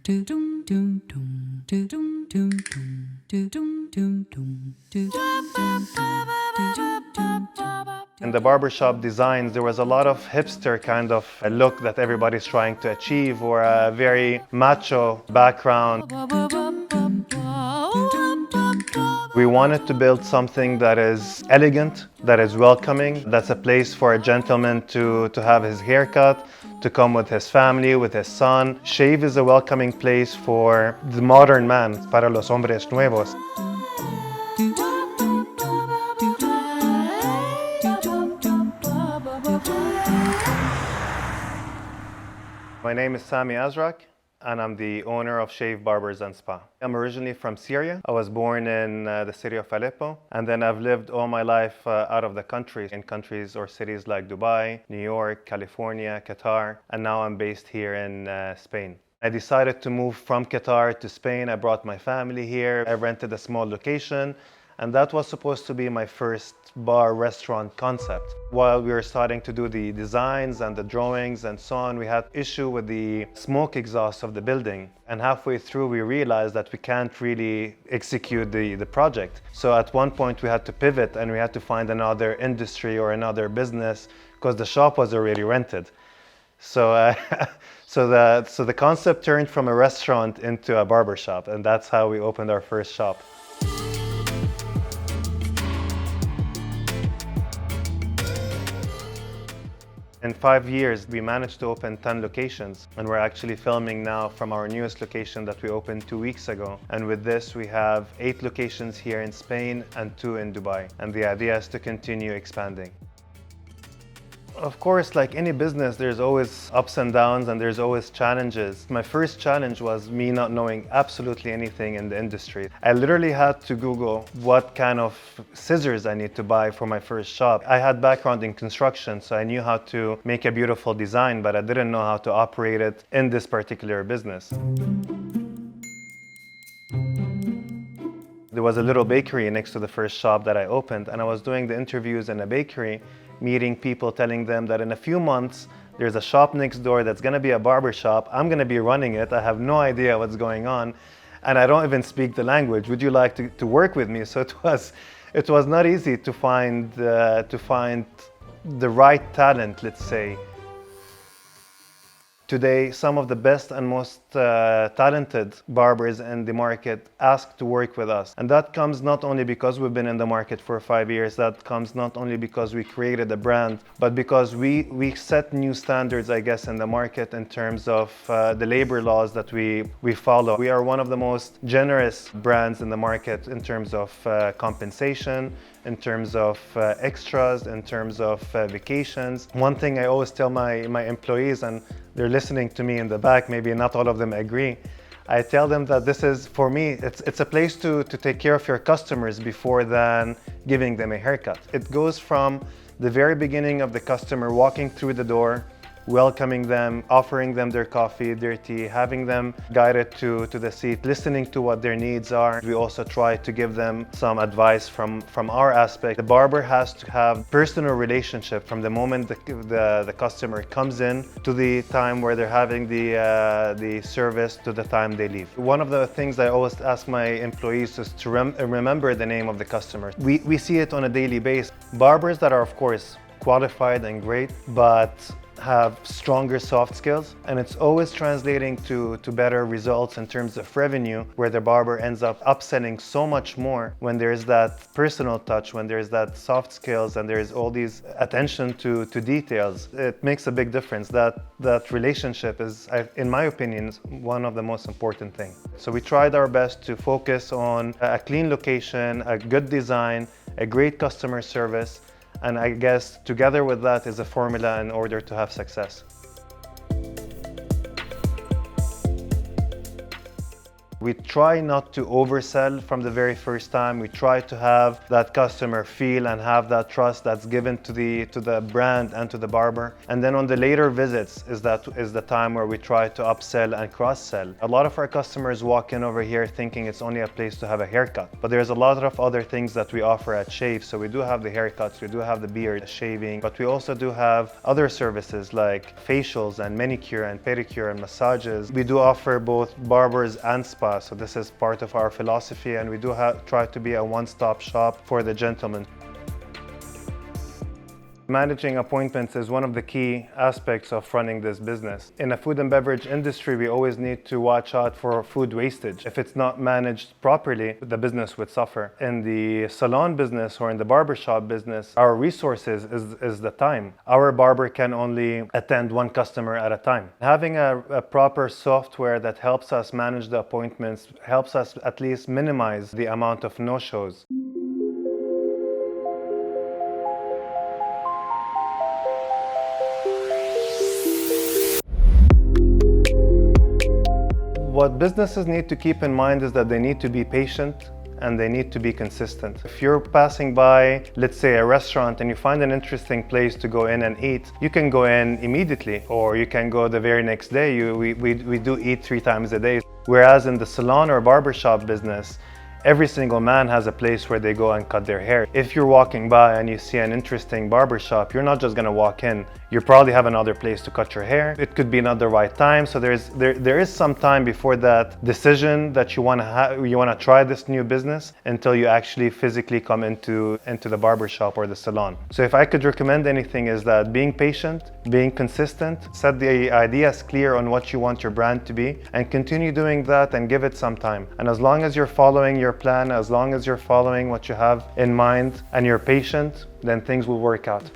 In the barbershop designs, there was a lot of hipster kind of a look that everybody's trying to achieve, or a very macho background. We wanted to build something that is elegant, that is welcoming, that's a place for a gentleman to have his haircut, to come with his family, with his son. Shave is a welcoming place for the modern man, para los hombres nuevos. My name is Sami Azrak, and I'm the owner of Shave Barbers and Spa. I'm originally from Syria. I was born in the city of Aleppo, and then I've lived all my life out of the country, in countries or cities like Dubai, New York, California, Qatar, and now I'm based here in Spain. I decided to move from Qatar to Spain. I brought my family here. I rented a small location, and that was supposed to be my first bar restaurant concept. While we were starting to do the designs and the drawings and so on, we had issue with the smoke exhaust of the building. And halfway through, we realized that we can't really execute the project. So at one point, we had to pivot and we had to find another industry or another business because the shop was already rented. So, so the concept turned from a restaurant into a barbershop, and that's how we opened our first shop. In 5 years, we managed to open 10 locations, and we're actually filming now from our newest location that we opened 2 weeks ago. And with this, we have 8 locations here in Spain and 2 in Dubai. And the idea is to continue expanding. Of course, like any business, there's always ups and downs and there's always challenges. My first challenge was me not knowing absolutely anything in the industry. I literally had to Google what kind of scissors I need to buy for my first shop. I had background in construction, so I knew how to make a beautiful design, but I didn't know how to operate it in this particular business. There was a little bakery next to the first shop that I opened, and I was doing the interviews in a bakery, meeting people, telling them that in a few months there's a shop next door that's going to be a barber shop. I'm going to be running it. I have no idea what's going on, and I don't even speak the language. Would you like to work with me? So it was not easy to find the right talent, let's say. Today, some of the best and most talented barbers in the market ask to work with us. And that comes not only because we've been in the market for 5 years, that comes not only because we created a brand, but because we set new standards, I guess, in the market in terms of the labor laws that we follow. We are one of the most generous brands in the market in terms of compensation, in terms of extras, in terms of vacations. One thing I always tell my employees, and they're listening to me in the back, maybe not all of them agree, I tell them that this is, for me, it's a place to take care of your customers before then giving them a haircut. It goes from the very beginning of the customer walking through the door, welcoming them, offering them their coffee, their tea, having them guided to the seat, listening to what their needs are. We also try to give them some advice from our aspect. The barber has to have personal relationship from the moment the customer comes in to the time where they're having the service to the time they leave. One of the things I always ask my employees is to remember the name of the customer. We see it on a daily basis. Barbers that are, of course, qualified and great, but have stronger soft skills, and it's always translating to better results in terms of revenue, where the barber ends up upselling so much more when there's that personal touch, when there's that soft skills, and there's all these attention to details. It makes a big difference. That relationship is, in my opinion, one of the most important things. So we tried our best to focus on a clean location, a good design, a great customer service, and I guess together with that is a formula in order to have success. We try not to oversell from the very first time. We try to have that customer feel and have that trust that's given to the brand and to the barber. And then on the later visits is the time where we try to upsell and cross-sell. A lot of our customers walk in over here thinking it's only a place to have a haircut, but there's a lot of other things that we offer at Shave. So we do have the haircuts, we do have the beard shaving, but we also do have other services like facials and manicure and pedicure and massages. We do offer both barbers and spa, so this is part of our philosophy, and we do try to be a one-stop shop for the gentleman. Managing appointments is one of the key aspects of running this business. In a food and beverage industry, we always need to watch out for food wastage. If it's not managed properly, the business would suffer. In the salon business or in the barbershop business, our resources is the time. Our barber can only attend one customer at a time. Having a proper software that helps us manage the appointments helps us at least minimize the amount of no-shows. What businesses need to keep in mind is that they need to be patient and they need to be consistent. If you're passing by, let's say, a restaurant and you find an interesting place to go in and eat, you can go in immediately, or you can go the very next day. We do eat 3 times a day. Whereas in the salon or barbershop business, every single man has a place where they go and cut their hair. If you're walking by and you see an interesting barbershop, you're not just gonna walk in. You probably have another place to cut your hair. It could be not the right time. So there is some time before that decision that you wanna try this new business until you actually physically come into the barbershop or the salon. So if I could recommend anything, is that being patient, being consistent, set the ideas clear on what you want your brand to be, and continue doing that and give it some time. And as long as you're following your plan, as long as you're following what you have in mind and you're patient, then things will work out.